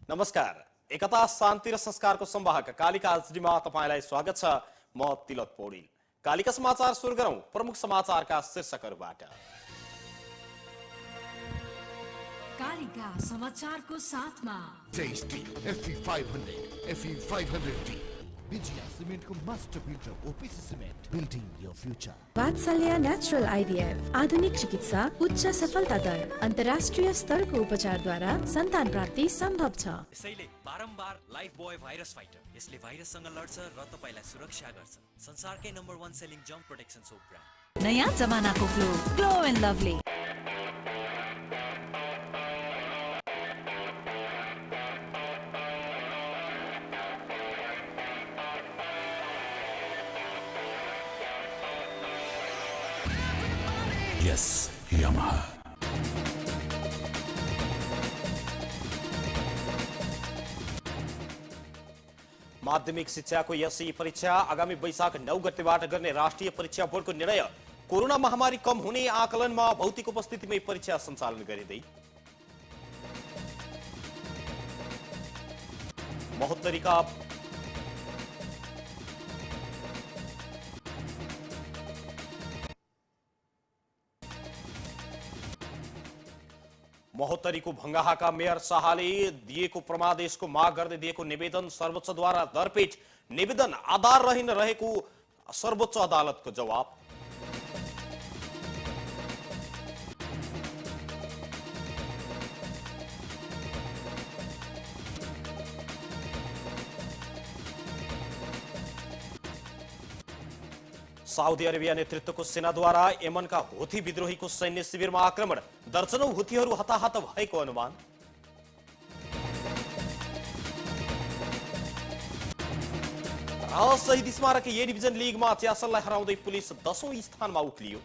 नमस्कार। एकता शान्ति र संस्कारको संवाहक कालिका एचडीमा तपाईलाई स्वागत छ। म तिलक पौडेल। कालिका समाचार सुरु गरौं प्रमुख समाचारका शीर्षकहरूबाट। कालिका समाचारको साथमा Tasty FE500 FE500D Vijaya Cement को master builder OPC Cement building your future। वात्सल्य नेचुरल IVF आधुनिक चिकित्सा उच्च सफलता दर अन्तर्राष्ट्रिय स्तरको उपचारद्वारा सन्तान प्राप्ति सम्भव छ। यसैले बारम्बार लाइफ बोय भाइरस फाइटर यसले भाइरससँग लड्छ र तपाईलाई सुरक्षा गर्छ। संसारकै number 1 selling germ protection soap brand. नयाँ जमानाको Glow and Lovely. Yes, Yamaha। माध्यमिक शिक्षाको एसई परीक्षा आगामी वैशाख 9 गतेबाट गर्ने राष्ट्रिय परीक्षा बोर्डको निर्णय। कोरोना महामारी कम हुने आकलनमा भौतिक उपस्थितिमै परीक्षा सञ्चालन गरिँदै। महोत्तरीको भंगाहाका मेयर शाहले दिएको प्रमादेशको माग गर्दै दिएको निवेदन सर्वोच्चद्वारा दरपेट। निवेदन आधारहीन रहेको सर्वोच्च अदालतको जवाब। साउदी अरेबिया नेतृत्वको सेनाद्वारा यमनका हुथी विद्रोहीको सैन्य शिविरमा आक्रमण। दर्जनौं हुथीहरू हताहत भएको अनुमान। शहीद स्मारक ए डिभिजन लिगमा च्यासललाई हराउँदै पुलिस 10औं स्थानमा उक्लियो।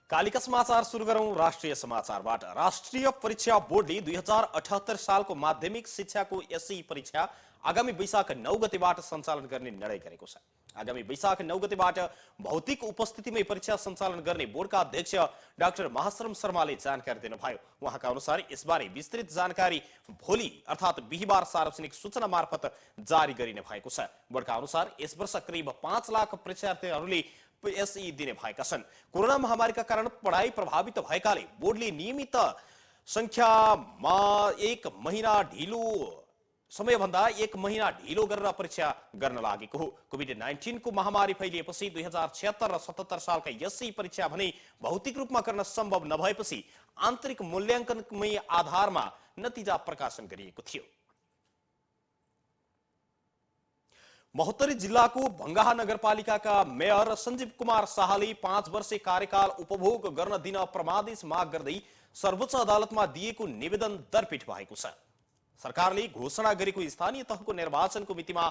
कालिका समाचार सुरु गरौं राष्ट्रिय समाचारबाट। राष्ट्रिय परीक्षा बोर्डले 2078 सालको माध्यमिक शिक्षाको एसई परीक्षा आगामी वैशाख 9 गतेबाट सञ्चालन गर्ने निर्णय गरेको छ। आगामी वैशाख 9 गतेबाट भौतिक उपस्थितिमै परीक्षा सञ्चालन गर्ने बोर्डका अध्यक्ष डाक्टर महाश्रम शर्माले जानकारी दिनुभयो। उहाँका अनुसार यसबारे विस्तृत जानकारी भोलि अर्थात् बिहीबार सार्वजनिक सूचना मार्फत जारी गरिने भएको छ। बोर्डका अनुसार यस वर्ष करिब 5 लाख परीक्षार्थीहरूले एसई दिने भएका छन्। कोरोना महामारीका कारण पढाइ प्रभावित भएकाले बोर्डले नियमित संख्यामा समयभन्दा 1 महिना ढिलो गरेर परीक्षा गर्न लागेको हो। कोभिड-19 को महामारी फैलिएपछि 2076 र 77 सालका एसई परीक्षा भने भौतिक रूपमा गर्न सम्भव नभएपछि आन्तरिक मूल्याङ्कनमै आधारमा नतिजा प्रकाशन गरिएको थियो। महोत्तरी जिल्लाको भंगाहा नगरपालिकाका मेयर सञ्जीव कुमार शाहले 5 वर्षे कार्यकाल उपभोग गर्न दिन प्रमादेश माग गर्दै सर्वोच्च अदालतमा दिएको निवेदन दरपेट भएको छ। सरकारले घोषणा गरेको स्थानीय तहको निर्वाचनको मितिमा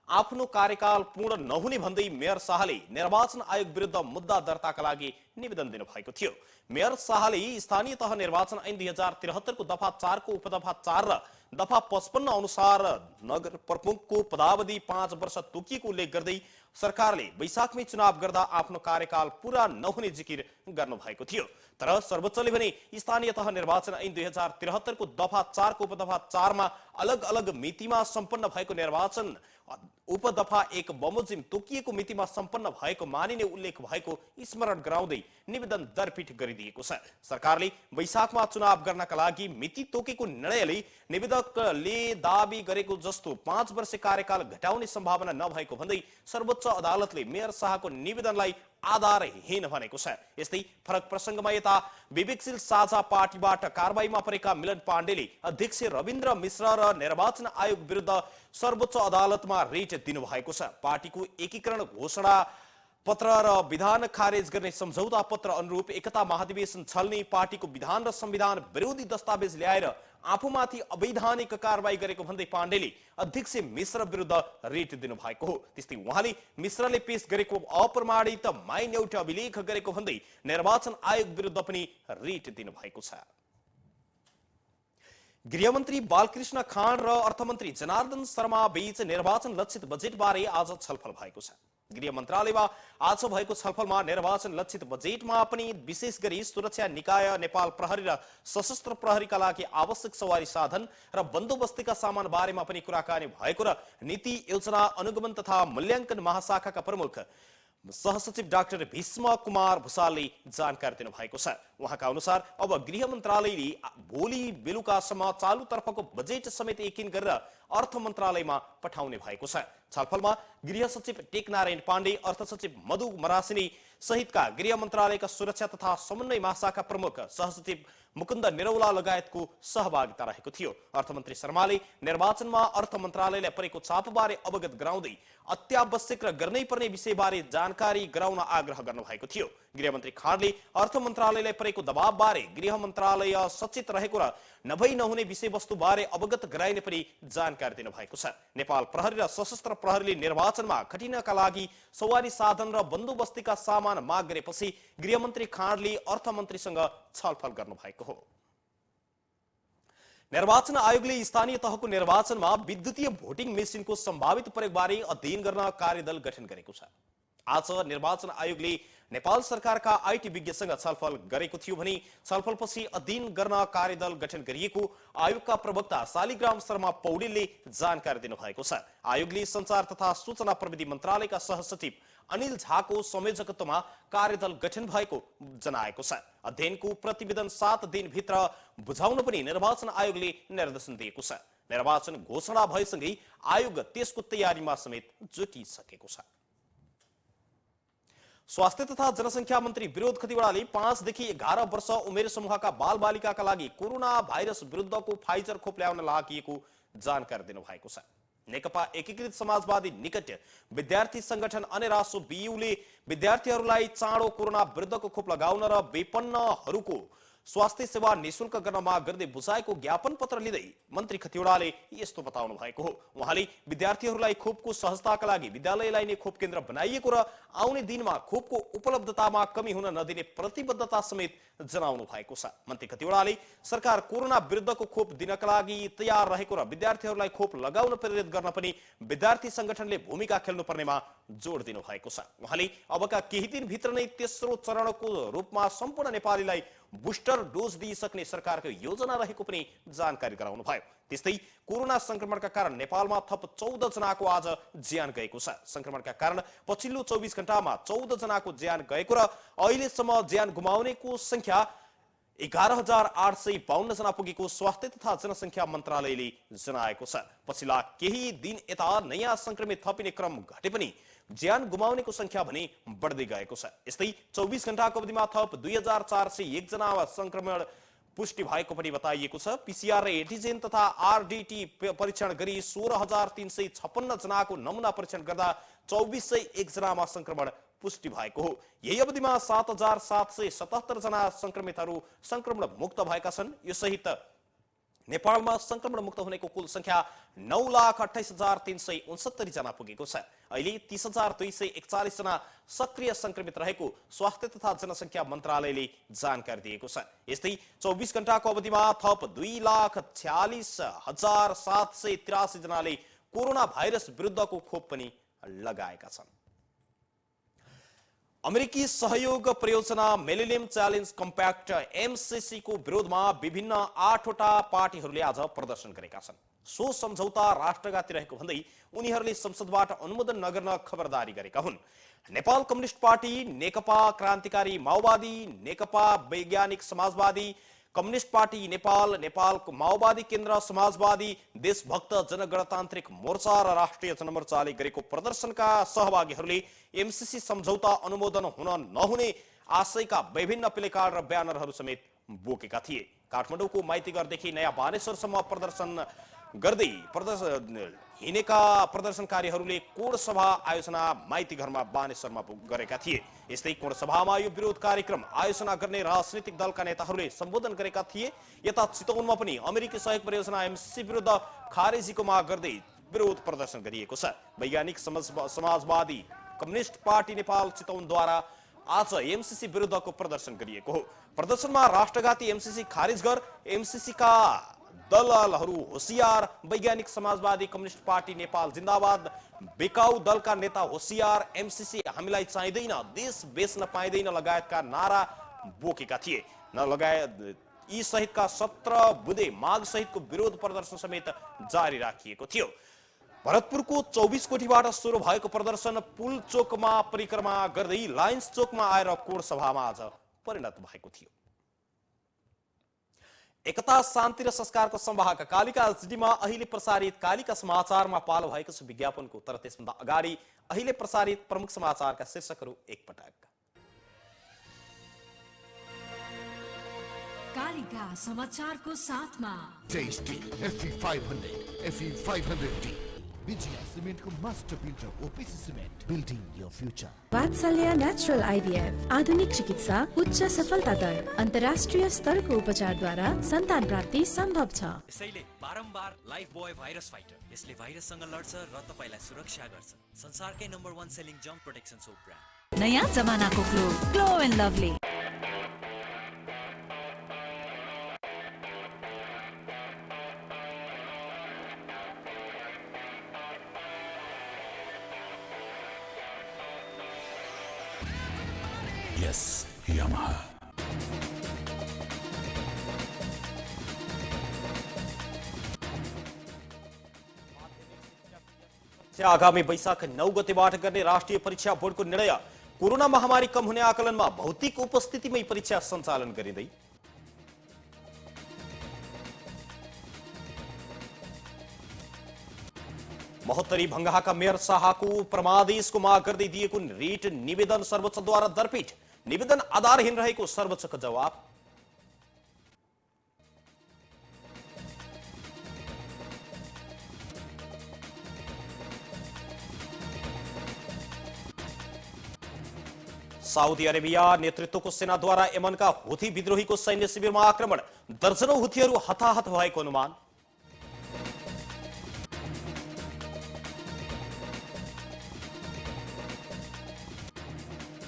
आफ्नो कार्यकाल पूर्ण नहुने भन्दै मेयर शाहले निर्वाचन आयोग विरुद्ध मुद्दा दर्ताका लागि निवेदन दिनुभएको थियो। मेयर शाहले स्थानीय तह निर्वाचन ऐन 2073 को दफा 4 को उपदफा 4 र दफा 55 अनुसार नगर प्रमुखको पदावधि 5 वर्ष तोकिएको उल्लेख गर्दै सरकारले वैशाखमै चुनाव गर्दा आफ्नो कार्यकाल पूरा नहुने जिकिर गर्नु भएको थियो। तर सर्वोच्चले भने स्थानीय तह निर्वाचन ऐन 2073 को दफा 4 को उपदफा 4 मा अलग अलग मितिमा सम्पन्न भएको निर्वाचन उपदफा 1 बमोजिम तोकिएको मितिमा सम्पन्न भएको मानिने उल्लेख भएको स्मरण गराउँदै निवेदन दरपिट गरिदिएको छ। सरकारले वैशाखमा चुनाव गर्नका लागि मिति तोकेको निर्णयले निवेदकले दाबी गरेको जस्तो 5 वर्ष कार्यकाल घटाउने सम्भावना नभएको भन्दै सर्वोच्च अदालतले मेयर शाहको निवेदनलाई आधारहीन भनेको छ। यस्तै फरक प्रसंगमा यता विवेकशील साझा पार्टीबाट कारबाहीमा परेका मिलन पाण्डेले अध्यक्ष रविन्द्र मिश्र र निर्वाचन आयोग विरुद्ध सर्वोच्च अदालतमा रिट दिनुभएको छ। पार्टीको एकीकरण घोषणा पत्र र विधान खारेज गर्ने सम्झौता पत्र अनुरूप एकता महाधिवेशन छल्ने पार्टीको विधान र संविधान विरोधी दस्तावेज ल्याएर आफूमाथि अवैधानिक कारबाही गरेको भन्दै पाण्डेले अध्यक्ष मिश्र विरुद्ध रिट दिनुभएको हो। त्यस्तै उहाँले मिश्रले पेश गरेको अप्रमाणित माइन एउटा अभिलेख गरेको भन्दै निर्वाचन आयोग विरुद्ध पनि रिट दिनुभएको छ। गृहमन्त्री बालकृष्ण खाँड र अर्थमन्त्री जनार्दन शर्मा बीच निर्वाचन लक्षित बजेटबारे आज छलफल भएको छ। गृह मन्त्रालयमा आज भएको छलफलमा निर्वाचन लक्षित बजेटमा पनि विशेष गरी सुरक्षा निकाय, नेपाल प्रहरी र सशस्त्र प्रहरीका लागि आवश्यक सवारी साधन र बन्दोबस्तीका सामान बारेमा पनि कुराकानी भएको र नीति योजना अनुगमन तथा मूल्याङ्कन महाशाखाका प्रमुख सहसचिव डाक्टर भीष्म कुमार भूषालले जानकारी दिनुभएको छ। उहाँका अनुसार अब गृह मन्त्रालयले भोलि बेलुकासम्म चालु तर्फको बजेट समेत एकिन गरेर अर्थ मन्त्रालयमा पठाउने भएको छ। छलफलमा गृह सचिव टेकनारायण पाण्डे, अर्थ सचिव मधु मरासिनी सहितका गृह मन्त्रालयका सुरक्षा तथा समन्वय महाशाखा प्रमुख सहसचिव मुकुन्द निरौला लगायतको सहभागिता रहेको थियो। अर्थमन्त्री शर्माले निर्वाचनमा अर्थ मन्त्रालयलाई परेको चापबारे अवगत गराउँदै अत्यावश्यक र गर्नै पर्ने विषयबारे जानकारी गराउन आग्रह गर्नुभएको थियो। गृहमन्त्री खाँडले अर्थ मन्त्रालयलाई परेको दबावबारे गृह मन्त्रालय सचेत रहेको र नभई नहुने विषयवस्तुबारे अवगत गराइने पनि जानकारी दिनुभएको छ। नेपाल प्रहरी र सशस्त्र प्रहरीले निर्वाचनमा खटिनका लागि सवारी साधन र बन्दोबस्तीका सामान माग गरेपछि गृहमन्त्री खाँडले अर्थमन्त्रीसँग छलफल गर्नुभएको हो। निर्वाचन आयोगले स्थानीय तहको निर्वाचनमा विद्युतीय भोटिङ मेसिनको सम्भावित प्रयोगबारे अध्ययन गर्न कार्यदल गठन गरेको छ। आज निर्वाचन आयोगले नेपाल सरकारका आईटी विज्ञसँग छलफल गरेको थियो भने छलफलपछि अध्ययन गर्न कार्यदल गठन गरिएको आयोगका प्रवक्ता शालिग्राम शर्मा पौडेलले जानकारी दिनुभएको छ। आयोगले सञ्चार तथा सूचना प्रविधि मन्त्रालयका सहसचिव अनिल झाको संयोजकत्वमा कार्यदल गठन भएको जनाएको छ। अध्ययनको प्रतिवेदन 7 दिनभित्र बुझाउन पनि निर्वाचन आयोगले निर्देशन दिएको छ। निर्वाचन घोषणा भएसँगै आयोग त्यसको तयारीमा समेत जुटिसकेको छ। स्वास्थ्य तथा जनसङ्ख्या मन्त्री विनोद खतिवड़ाले 5 देखि 11 वर्ष उमेर समूहका बालबालिकाका लागि कोरोना भाइरस विरुद्धको फाइजर खोप ल्याउन लागि जानकारी दिनुभएको छ। नेकपा एकीकृत समाजवादी निकट विद्यार्थी संगठन अनेरासो बीयूले विद्यार्थीहरूलाई चाँडो कोरोना विरुद्धको खोप लगाउन र विपन्नहरूको स्वास्थ्य सेवा निशुल्क गर्न माग गर्दै बुझाएको ज्ञापन पत्र लिँदै मन्त्री खतिवड़ाले यस्तो बताउनु भएको हो। उहाँले विद्यार्थीहरूलाई खोपको सहजताका लागि विद्यालयलाई नै खोप केन्द्र बनाइएको र आउने दिनमा खोपको उपलब्धतामा कमी हुन नदिने प्रतिबद्धता समेत जनाउनु भएको छ। मन्त्री खतिवड़ाले सरकार कोरोना विरुद्धको खोप दिनका लागि तयार रहेको र विद्यार्थीहरूलाई खोप लगाउन प्रेरित गर्न पनि विद्यार्थी संगठनले भूमिका खेल्नुपर्नेमा जोड दिनु भएको छ। उहाँले अबका केही दिनभित्र नै तेस्रो चरणको रूपमा सम्पूर्ण नेपालीलाई बुस्टर डोज दिइसक्ने सरकारको योजना रहेको पनि जानकारी गराउनु भयो। त्यस्तै कोरोना संक्रमणका कारण नेपालमा थप 14 जनाको आज ज्यान गएको छ। संक्रमणका कारण पछिल्लो 24 घण्टामा 14 जनाको ज्यान गएको र अहिलेसम्म ज्यान गुमाउनेको संख्या 11,852 जना पुगेको स्वास्थ्य तथा जनसङ्ख्या मन्त्रालयले जनाएको छ। पछिल्ला केही दिन यता नयाँ संक्रमित थपिने क्रम घटे पनि ज्यान गुमाउनेको संख्या भने बढ्दै गएको छ। यस्तै 24 घण्टाको अवधिमा थप 2,401 जना संक्रमण पुष्टि भएको पनि बताइएको छ। पीसीआर र एन्टिजेन तथा आरडीटी परीक्षण गरी 16,356 जनाको नमुना परीक्षण गर्दा 2,401 जनामा संक्रमण पुष्टि भएको हो। यही अवधिमा 7,777 जना संक्रमितहरू संक्रमण मुक्त भएका छन्। यो सहित नेपालमा संक्रमण मुक्त हुनेको कुल संख्या 9,28,369 जना पुगेको छ। अहिले 30,241 जना सक्रिय संक्रमित रहेको स्वास्थ्य तथा जनसङ्ख्या मन्त्रालयले जानकारी दिएको छ। यस्तै 24 घण्टाको अवधिमा थप 2,46,783 जनाले कोरोना भाइरस विरुद्धको खोप पनि लगाएका छन्। अमेरिकी सहयोग परियोजना मिलेनियम च्यालेन्ज कम्प्याक्ट एमसीसी को विरोधमा विभिन्न 8 वटा पार्टीहरूले आज प्रदर्शन गरेका छन्। सो सम्झौता राष्ट्रघाती रहेको भन्दै उनीहरूले संसदबाट अनुमोदन नगर्न खबरदारी गरेका हुन्। नेपाल कम्युनिस्ट पार्टी, नेकपा क्रान्तिकारी माओवादी, नेकपा वैज्ञानिक समाजवादी, कम्युनिस्ट पार्टी नेपाल, नेपालको माओवादी केन्द्र समाजवादी, देशभक्त जनगणतान्त्रिक मोर्चा र राष्ट्रिय जनमोर्चाले गरेको प्रदर्शनका सहभागीहरूले एमसीसी सम्झौता अनुमोदन हुन नहुने आशयका विभिन्न प्लेकार्ड र ब्यानरहरू समेत बोकेका थिए। काठमाडौँको माइतीघरदेखि नयाँ बानेश्वरसम्म प्रदर्शन गर्दै हिँडेका प्रदर्शनकारीहरूले कोण सभा आयोजना माइती घरमा बानेश्वरमा गरेका थिए। यस्तै कोण सभामा यो विरोध कार्यक्रम आयोजना गर्ने राजनीतिक दलका नेताहरूले सम्बोधन गरेका थिए। यता चितवनमा पनि अमेरिकी सहयोग परियोजना एमसीसी विरुद्ध खारेजीको माग गर्दै विरोध प्रदर्शन गरिएको छ। वैज्ञानिक समाजवादी कम्युनिस्ट पार्टी नेपाल चितवनद्वारा आज एमसीसी विरुद्धको प्रदर्शन गरिएको हो। प्रदर्शनमा राष्ट्रघाती एमसीसी खारिज गर, एमसीसी का दलहरू होशियार, वैज्ञानिक समाजवादी कम्युनिस्ट पार्टी नेपाल जिन्दाबाद, बेकाउ दलका नेता होशियार, एमसीसी हामीलाई चाहिँदैन, देश बेच्न पाइँदैन लगायतका नारा बोकेका थिए। लगायत यी सहितका 17 बुँदे माग सहितको विरोध प्रदर्शन समेत जारी राखिएको थियो। भरतपुरको 24 कोठीबाट सुरु भएको प्रदर्शन पुल चोकमा परिक्रमा गर्दै लायन्स चोकमा आएर कोण सभामा आज परिणत भएको थियो। एकता शान्ति र संस्कारको संवाहक कालिका एचडीमा अहिले प्रसारित कालिका समाचारमा पालो भएको छ विज्ञापनको। तर त्यसभन्दा अगाडि अहिले प्रसारित प्रमुख समाचारका शीर्षकहरू एकपटक। कालिका समाचारको साथमा Tasty FE500, FE500D. Vijaya Cement को master builder OPC Cement, building your future. वात्सल्य नेचुरल आइभीएफ आधुनिक चिकित्सा उच्च सफलता दर अन्तर्राष्ट्रिय स्तरको उपचारद्वारा सन्तान प्राप्ति सम्भव छ। यसैले बारम्बार लाइफ बोय भाइरस फाइटर, यसले भाइरससँग लड्छ र तपाईलाई सुरक्षा गर्छ। संसारकै number 1 selling germ protection soap brand. नयाँ जमानाको Glow and Lovely. Yes, Yamaha. आगामी वैशाख 9 गतेबाट गर्ने राष्ट्रिय परीक्षा बोर्डको निर्णय। कोरोना महामारी कम हुने आकलनमा भौतिक उपस्थितिमै परीक्षा सञ्चालन गरिँदै। महोत्तरी भंगाहाका मेयर शाहको परमादेशको माग गर्दै दिएको रिट निवेदन सर्वोच्चद्वारा दरपीठ। निवेदन आधारहीन रहेको सर्वोच्चको जवाब। साउदी अरेबिया नेतृत्वको सेनाद्वारा यमनका हुथी विद्रोहीको सैन्य शिविरमा आक्रमण। दर्जनौं हुथीहरू हताहत भएको अनुमान।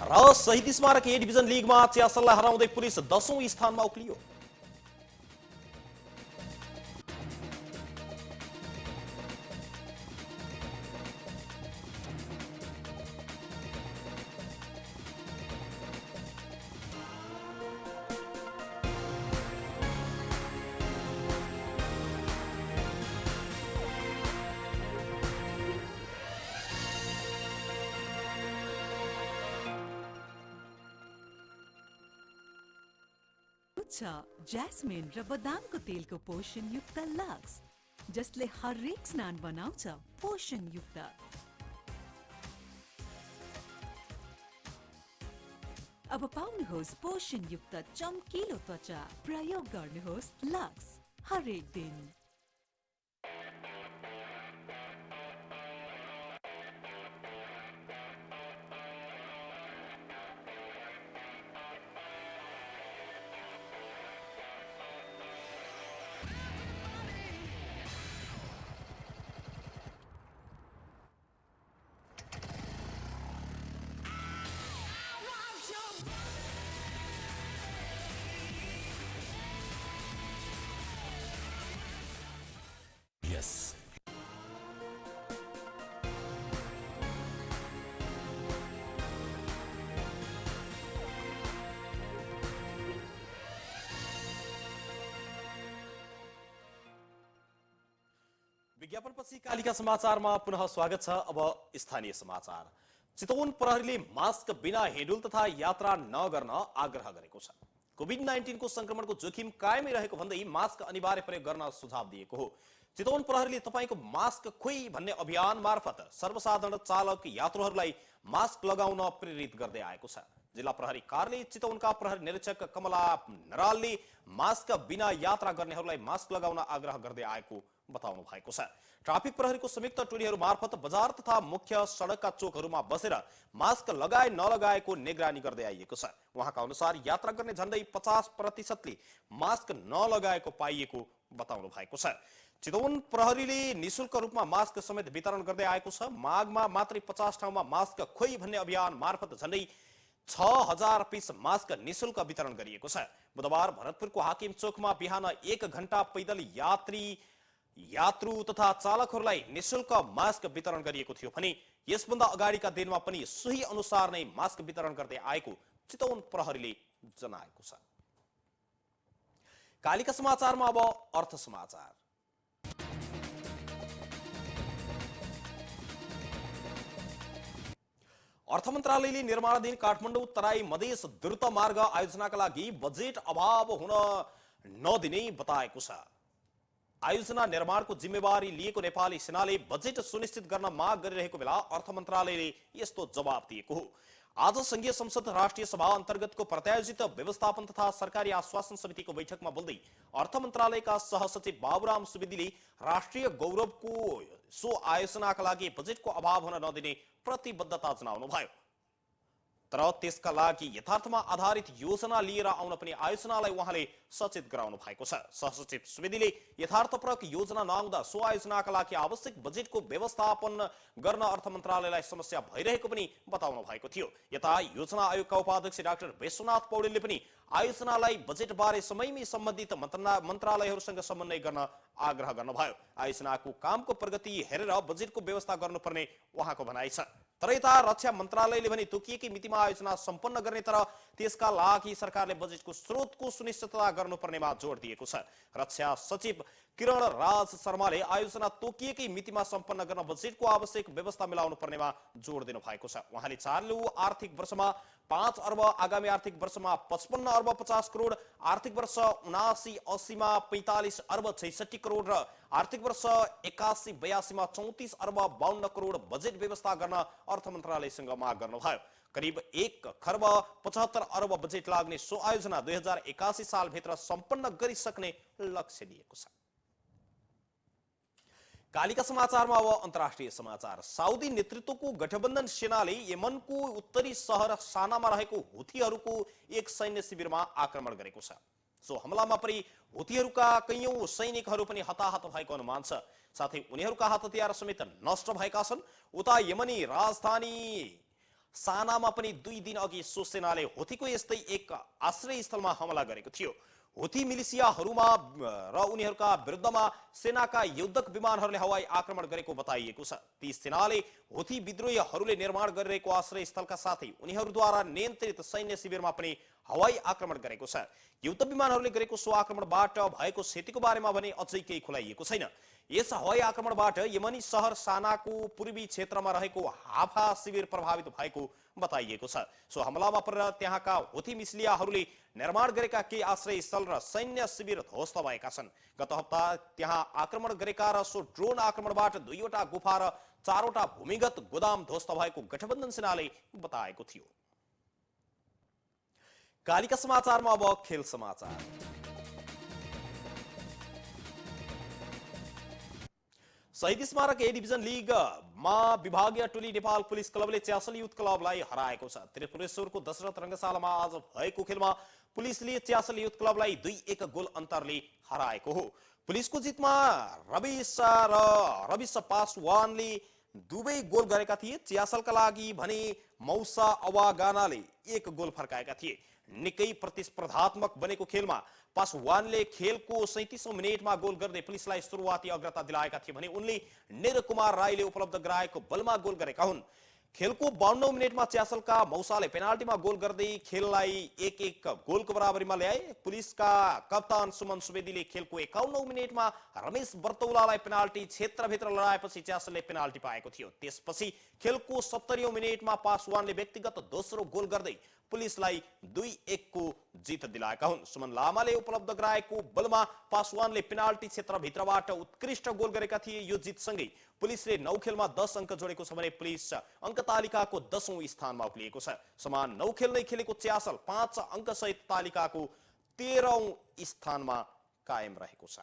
र शहीद स्मारक ए डिभिजन लिगमा च्यासललाई हराउँदै पुलिस 10औं स्थानमा उक्लियो। ज्यास्मिन र बदामको तेलको पोषण युक्त लक्स, जसले हरेक स्नान बनाउँछ पोषण युक्त। अब पाउनुहोस् पोषण युक्त चम्किलो त्वचा। प्रयोग गर्नुहोस् लक्स हरेक दिन। Yes. विज्ञापनपछि कालिका समाचारमा पुनः स्वागत छ। अब स्थानीय समाचार। चितवन प्रहरीले मास्क बिना हिँडुल तथा यात्रा नगर्न आग्रह गरेको छ। कोभिड-19 को संक्रमणको जोखिम कायमै रहेको भन्दै मास्क अनिवार्य प्रयोग गर्न सुझाव दिएको हो। चितवन प्रहरीले तपाईको मास्क खोइ भन्ने अभियान मार्फत सर्वसाधारण चालक यात्रुहरूलाई मास्क लगाउन प्रेरित गर्दै आएको छ। जिल्ला प्रहरी कार्यालय चितवनका प्रहरी निरीक्षक कमला नरालले मास्क बिना यात्रा गर्नेहरूलाई मास्क लगाउन आग्रह गर्दै आएको बताउनु भएको छ। ट्राफिक प्रहरीको संयुक्त टोलीहरू मार्फत बजार तथा मुख्य सडकका चोकहरूमा बसेर मास्क लगाए नलगाएको निगरानी गर्दै आइएको छ। उहाँका अनुसार यात्रा गर्ने झण्डै 50% मास्क नलगाएको पाइएको बताउनु भएको छ। चितवन प्रहरीले निशुल्क रूपमा मास्क समेत वितरण गर्दै आएको छ। माघमा मात्रै 50 ठाउँमा मास्क खोइ भन्ने अभियान मार्फत झण्डै 6000 पीस मास्क निशुल्क वितरण गरिएको छ। बुधबार भरतपुरको हाकिम चोकमा बिहान 1 घण्टा पैदल यात्रु तथा चालकहरूलाई निशुल्क मास्क वितरण गरिएको थियो भने यसभन्दा अगाडिका दिनमा पनि सोही अनुसार नै मास्क वितरण गर्दै आएको चितवन प्रहरीले जनाएको छ। कालिका समाचारमा अब अर्थ समाचार। अर्थ मन्त्रालयले निर्माणाधीन काठमाडौँ तराई मधेस द्रुत मार्ग आयोजनाका लागि बजेट अभाव हुन नदिने बताएको छ। आयोजना निर्माणको जिम्मेवारी लिएको नेपाली सेनाले बजेट सुनिश्चित गर्न माग गरिरहेको बेला अर्थ मन्त्रालयले यस्तो जवाब दिएको हो। आज संघीय संसद राष्ट्रिय सभा अन्तर्गतको प्रत्यायोजित व्यवस्थापन तथा सरकारी आश्वासन समितिको बैठकमा बोल्दै अर्थ मन्त्रालयका सहसचिव बाबुराम सुवेदीले राष्ट्रिय गौरवको सो आयोजनाका लागि बजेटको अभाव हुन नदिने प्रतिबद्धता जनाउनु भयो। तर त्यसका लागि यथार्थमा आधारित योजना लिएर आउन पनि आयोजनालाई उहाँले सचेत गराउनु भएको छ। सहसचिव सुवेदीले यथार्थपरक योजना नआउँदा सो आयोजनाका लागि आवश्यक बजेटको व्यवस्थापन गर्न अर्थ मन्त्रालयलाई समस्या भइरहेको पनि बताउनु भएको थियो। यता योजना आयोगका उपाध्यक्ष डाक्टर विश्वनाथ पौडेलले पनि आयोजनालाई बजेटबारे समयमै सम्बन्धित मन्त्रालयहरूसँग समन्वय गर्न आग्रह गर्नुभयो। आयोजनाको कामको प्रगति हेरेर बजेटको व्यवस्था गर्नुपर्ने उहाँको भनाइ छ। तर यता रक्षा मन्त्रालयले भने तोकिएकै मितिमा आयोजना सम्पन्न गर्ने तर त्यसका लागि सरकारले बजेटको स्रोतको सुनिश्चितता गर्नुपर्नेमा जोड दिएको छ। रक्षा सचिव किरण राज शर्माले आयोजना तोकिएकै मितिमा सम्पन्न गर्न बजेटको आवश्यक व्यवस्था मिलाउनु पर्नेमा जोड दिनु भएको छ। उहाँले चालु आर्थिक वर्षमा 5 अर्ब, आगामी आर्थिक वर्षमा 55 अर्ब 50 करोड, आर्थिक वर्ष 79-80 मा 45 अर्ब 66 करोड र आर्थिक वर्ष 81-82 मा 34 अर्ब 52 करोड बजेट व्यवस्था गर्न अर्थ मन्त्रालयसँग माग गर्नुभयो। करिब 1 खर्ब 75 अर्ब बजेट लाग्ने सो आयोजना 2081 सालभित्र सम्पन्न गरिसक्ने लक्ष्य लिएको छ। कालिका समाचारमा अब अन्तर्राष्ट्रिय समाचार। साउदी नेतृत्वको गठबन्धन सेनाले यमनको उत्तरी सहर सानामा रहेको हुथीहरूको एक सैन्य शिविरमा आक्रमण गरेको छ। सो हमलामा परि हुथीहरूका कैयौं सैनिकहरू पनि हताहत भएको अनुमान छ। साथै उनीहरूका हात हतियार समेत नष्ट भएका छन्। उता यमनी राजधानी सानामा पनि 2 दिन अघि सो सेनाले हुथीको यस्तै एक आश्रय स्थलमा हमला गरेको थियो। हुथी मिलिसियाहरूमा र उनीहरूका विरुद्धमा सेनाका युद्धक विमानहरूले हवाई आक्रमण गरेको बताइएको छ। ती सेनाले हुथी विद्रोहीहरूले निर्माण गरिरहेको आश्रय स्थलका साथै उनीहरूद्वारा नियन्त्रित सैन्य शिविरमा पनि हवाई आक्रमण गरेको छ। युद्ध विमानहरूले गरेको सो आक्रमणबाट भएको क्षतिको बारेमा भने अझै केही खुलाइएको छैन। यस हवाई आक्रमणबाट यमनी सहर सानाको पूर्वी क्षेत्रमा रहेको हाफा शिविर प्रभावित भएको बताइएको छ। सो हमलामा परेर त्यहाँका हुथी मिलिसियाहरूले निर्माण गरेका केही आश्रय स्थल र सैन्य शिविर ध्वस्त भएका छन्। गत हप्ता त्यहाँ आक्रमण गरेका र सो ड्रोन आक्रमणबाट 2वटा गुफा र 4वटा भूमिगत गोदाम ध्वस्त भएको गठबन्धन सेनाले बताएको थियो। कालिका समाचारमा अब खेल समाचार। शहीद स्मारक ए डिभिजन लीगमा विभागीय टोली नेपाल पुलिस क्लबले च्यासल युथ क्लबलाई हराएको छ। त्रिपुरेश्वरको दशरथ रंगशालामा आज भएको खेलमा पुलिसले च्यासल युथ क्लबलाई 2-1 गोल अन्तरले हराएको हो। पुलिसको जितमा रविश पासवानले दुवै गोल गरेका थिए। च्यासलका लागि भने मौसा अवागानाले 1 गोल फर्काएका थिए। निकै प्रतिस्पर्धात्मक बनेको खेलमा पासवानले खेलको 37औं मिनेटमा गोल गर्दै पुलिसलाई सुरुवाती अग्रता दिलाएका थिए भने उनले निर कुमार राईले उपलब्ध गराएको बलमा गोल गरेका हुन्। खेलको 52औं मिनेटमा च्यासलका मौसाले पेनाल्टीमा गोल गर्दै खेललाई 1-1 गोलको बराबरीमा ल्याए। पुलिसका कप्तान सुमन सुवेदीले खेलको 51औं मिनेटमा रमेश बर्तौलालाई पेनाल्टी क्षेत्रभित्र लडाएपछि च्यासलले पेनाल्टी पाएको थियो। त्यसपछि खेलको 70औं मिनेटमा पासवानले व्यक्तिगत दोस्रो गोल गर्दै पुलिसलाई 2-1 को जित दिलाएका हुन्। सुमन लामाले उपलब्ध गराएको बलमा पासवानले पेनाल्टी क्षेत्रभित्रबाट उत्कृष्ट गोल गरेका थिए। यो जितसँगै पुलिसले 9 खेलमा 10 अङ्क जोडेको छ भने पुलिस अङ्क तालिकाको 10औं स्थानमा उक्लिएको छ। समान 9 खेल नै खेलेको च्यासल 5 अङ्क सहित तालिकाको 13औं स्थानमा कायम रहेको छ।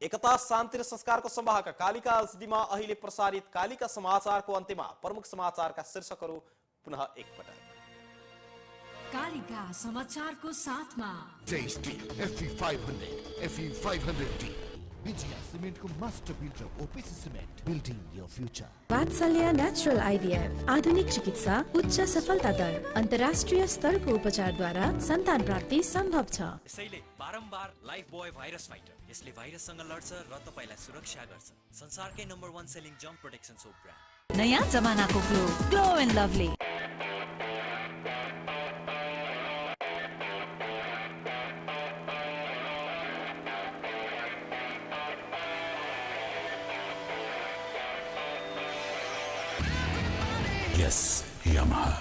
एकता शान्ति र संस्कारको संवाहक कालिका एचडीमा अहिले प्रसारित कालिका समाचारको अन्त्यमा प्रमुख समाचारका शीर्षकहरू पुनः एकपटक। कालिका समाचारको साथमा Jay steel FE 500 FE 500D Vijaya सिमेन्टको master builder OPC cement building your future. Vatsalya natural IVF आधुनिक चिकित्सा उच्च सफलता दर अन्तर्राष्ट्रिय स्तरको उपचारद्वारा सन्तान प्राप्ति सम्भव छ। यसैले बारम्बार लाइफ बोय भाइरस फाइटर, यसले भाइरससँग लड्छ र तपाईलाई सुरक्षा गर्छ। संसारकै number 1 selling germ protection soap brand. नयाँ जमानाको Glow and Lovely. Yes, Yamaha.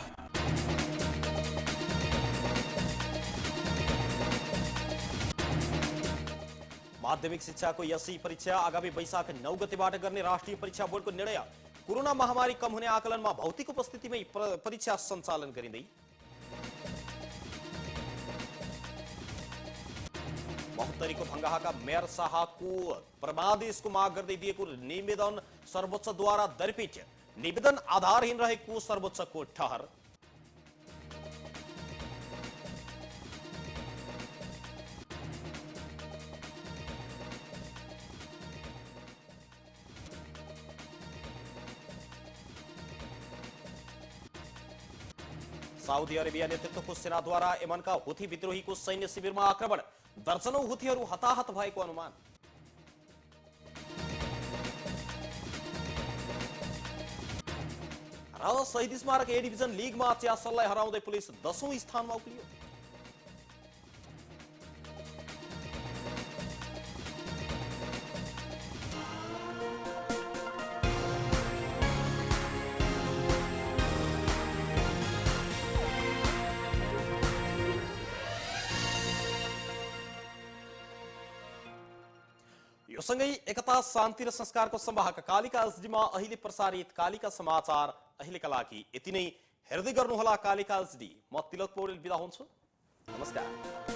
माध्यमिक शिक्षाको एसई परीक्षा आगामी वैशाख 9 गतेबाट गर्ने राष्ट्रिय परीक्षा बोर्डको निर्णय। कोरोना महामारी कम हुने आकलनमा भौतिक उपस्थितिमै परीक्षा सञ्चालन गरिँदै। महोत्तरीको भंगाहाका मेयर शाहको परमादेशको माग गर्दै दिएको निवेदन सर्वोच्चद्वारा दरपेट। निवेदन आधारहीन रहेको सर्वोच्चको ठहर। साउदी अरेबिया नेतृत्वको सेनाद्वारा यमनका हुथी विद्रोहीको सैन्य शिविरमा आक्रमण। दर्जनौं हुथीहरू हताहत भएको अनुमान। र शहीद स्मारक ए डिभिजन लिगमा च्यासललाई हराउँदै पुलिस 10औं स्थानमा उक्लियो। यो सँगै एकता शान्ति र संस्कारको संवाहक कालिका एचडीमा अहिले प्रसारित कालिका समाचार अहिलेका लागि यति नै। हेर्दै गर्नुहोला कालिका एचडी। म तिलक पौडेल बिदा हुन्छु। नमस्कार।